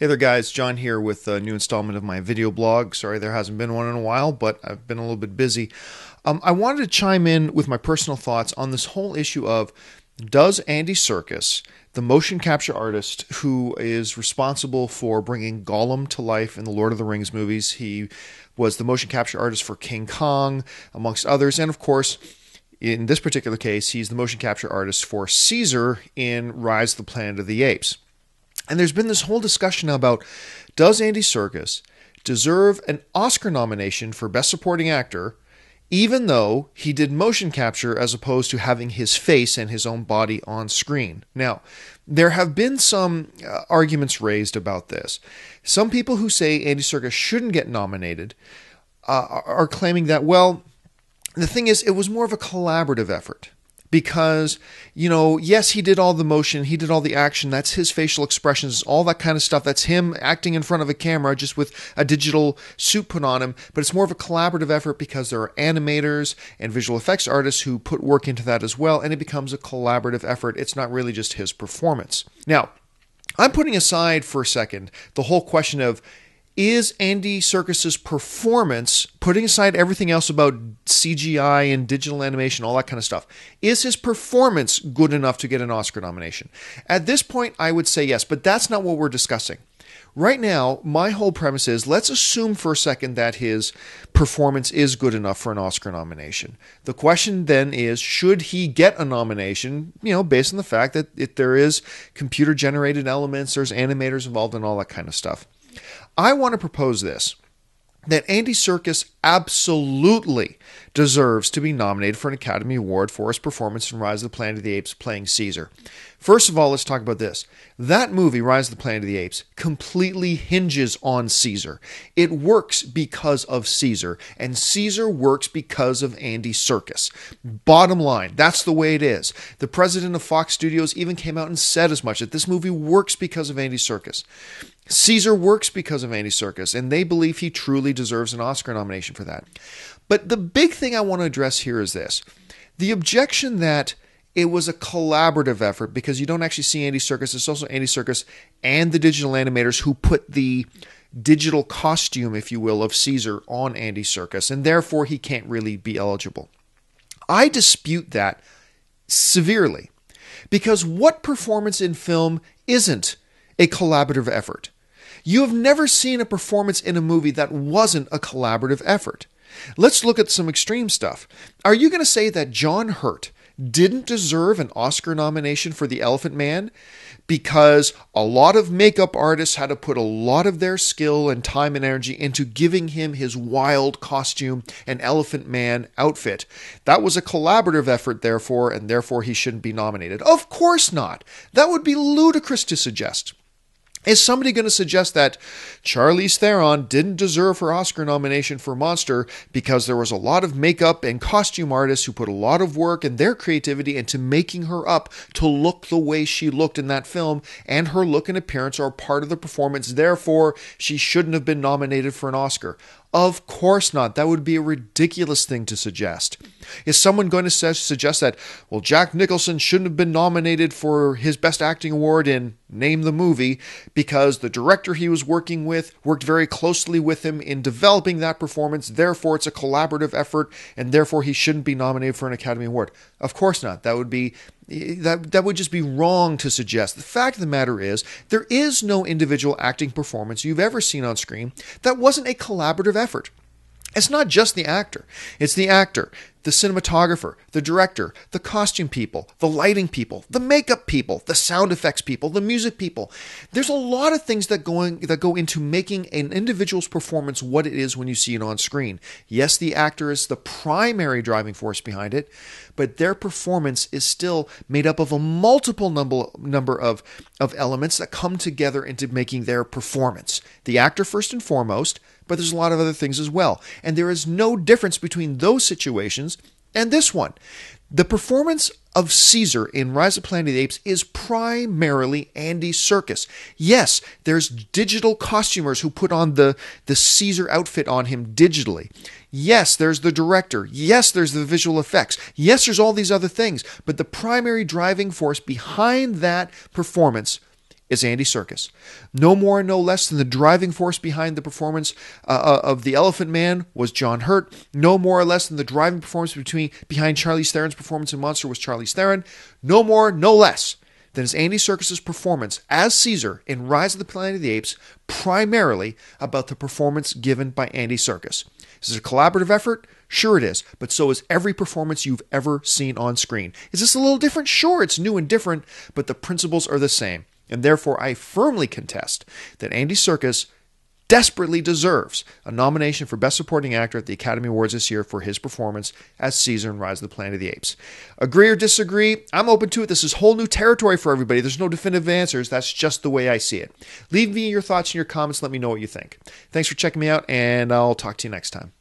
Hey there guys, John here with a new installment of my video blog. Sorry there hasn't been one in a while, but I've been a little bit busy. I wanted to chime in with my personal thoughts on this whole issue of, does Andy Serkis, the motion capture artist who is responsible for bringing Gollum to life in the Lord of the Rings movies, he was the motion capture artist for King Kong, amongst others, and of course, in this particular case, he's the motion capture artist for Caesar in Rise of the Planet of the Apes. And there's been this whole discussion about, does Andy Serkis deserve an Oscar nomination for Best Supporting Actor, even though he did motion capture as opposed to having his face and his own body on screen? Now, there have been some arguments raised about this. Some people who say Andy Serkis shouldn't get nominated are claiming that, well, the thing is, it was more of a collaborative effort. Because, yes, he did all the motion, he did all the action, that's his facial expressions, all that kind of stuff. That's him acting in front of a camera just with a digital suit put on him. But it's more of a collaborative effort because there are animators and visual effects artists who put work into that as well, and it becomes a collaborative effort. It's not really just his performance. Now, I'm putting aside for a second the whole question of, is Andy Serkis's performance, putting aside everything else about CGI and digital animation, all that kind of stuff, is his performance good enough to get an Oscar nomination? At this point, I would say yes, but that's not what we're discussing. Right now, my whole premise is, let's assume for a second that his performance is good enough for an Oscar nomination. The question then is, should he get a nomination, based on the fact that there is computer-generated elements, there's animators involved and all that kind of stuff. I want to propose this, that Andy Serkis absolutely deserves to be nominated for an Academy Award for his performance in Rise of the Planet of the Apes playing Caesar. First of all, let's talk about this. That movie, Rise of the Planet of the Apes, completely hinges on Caesar. It works because of Caesar, and Caesar works because of Andy Serkis. Bottom line, that's the way it is. The president of Fox Studios even came out and said as much, that this movie works because of Andy Serkis. Caesar works because of Andy Serkis, and they believe he truly deserves an Oscar nomination for that. But the big thing I want to address here is this. The objection that it was a collaborative effort, because you don't actually see Andy Serkis, it's also Andy Serkis and the digital animators who put the digital costume, if you will, of Caesar on Andy Serkis, and therefore he can't really be eligible. I dispute that severely, because what performance in film isn't a collaborative effort? You have never seen a performance in a movie that wasn't a collaborative effort. Let's look at some extreme stuff. Are you going to say that John Hurt didn't deserve an Oscar nomination for The Elephant Man because a lot of makeup artists had to put a lot of their skill and time and energy into giving him his wild costume and Elephant Man outfit? That was a collaborative effort, therefore, and therefore he shouldn't be nominated. Of course not. That would be ludicrous to suggest. Is somebody going to suggest that Charlize Theron didn't deserve her Oscar nomination for Monster because there was a lot of makeup and costume artists who put a lot of work and their creativity into making her up to look the way she looked in that film, and her look and appearance are part of the performance, therefore she shouldn't have been nominated for an Oscar? Of course not. That would be a ridiculous thing to suggest. Is someone going to suggest that, well, Jack Nicholson shouldn't have been nominated for his Best Acting Award in Name the Movie because the director he was working with worked very closely with him in developing that performance, therefore it's a collaborative effort, and therefore he shouldn't be nominated for an Academy Award? Of course not. That would just be wrong to suggest. The fact of the matter is, there is no individual acting performance you've ever seen on screen that wasn't a collaborative effort. It's not just the actor. It's the actor, the cinematographer, the director, the costume people, the lighting people, the makeup people, the sound effects people, the music people. There's a lot of things that go into making an individual's performance what it is when you see it on screen. Yes, the actor is the primary driving force behind it, but their performance is still made up of a multiple number of elements that come together into making their performance. The actor first and foremost, but there's a lot of other things as well. And there is no difference between those situations and this one. The performance of Caesar in Rise of the Planet of the Apes is primarily Andy Serkis. Yes, there's digital costumers who put on the Caesar outfit on him digitally. Yes, there's the director. Yes, there's the visual effects. Yes, there's all these other things. But the primary driving force behind that performance is Andy Serkis. No more and no less than the driving force behind the performance of The Elephant Man was John Hurt. No more or less than the driving performance behind Charlize Theron's performance in Monster was Charlize Theron. No more, no less than is Andy Serkis' performance as Caesar in Rise of the Planet of the Apes primarily about the performance given by Andy Serkis. Is it a collaborative effort? Sure it is, but so is every performance you've ever seen on screen. Is this a little different? Sure, it's new and different, but the principles are the same. And therefore, I firmly contest that Andy Serkis desperately deserves a nomination for Best Supporting Actor at the Academy Awards this year for his performance as Caesar in Rise of the Planet of the Apes. Agree or disagree? I'm open to it. This is whole new territory for everybody. There's no definitive answers. That's just the way I see it. Leave me your thoughts and your comments. Let me know what you think. Thanks for checking me out, and I'll talk to you next time.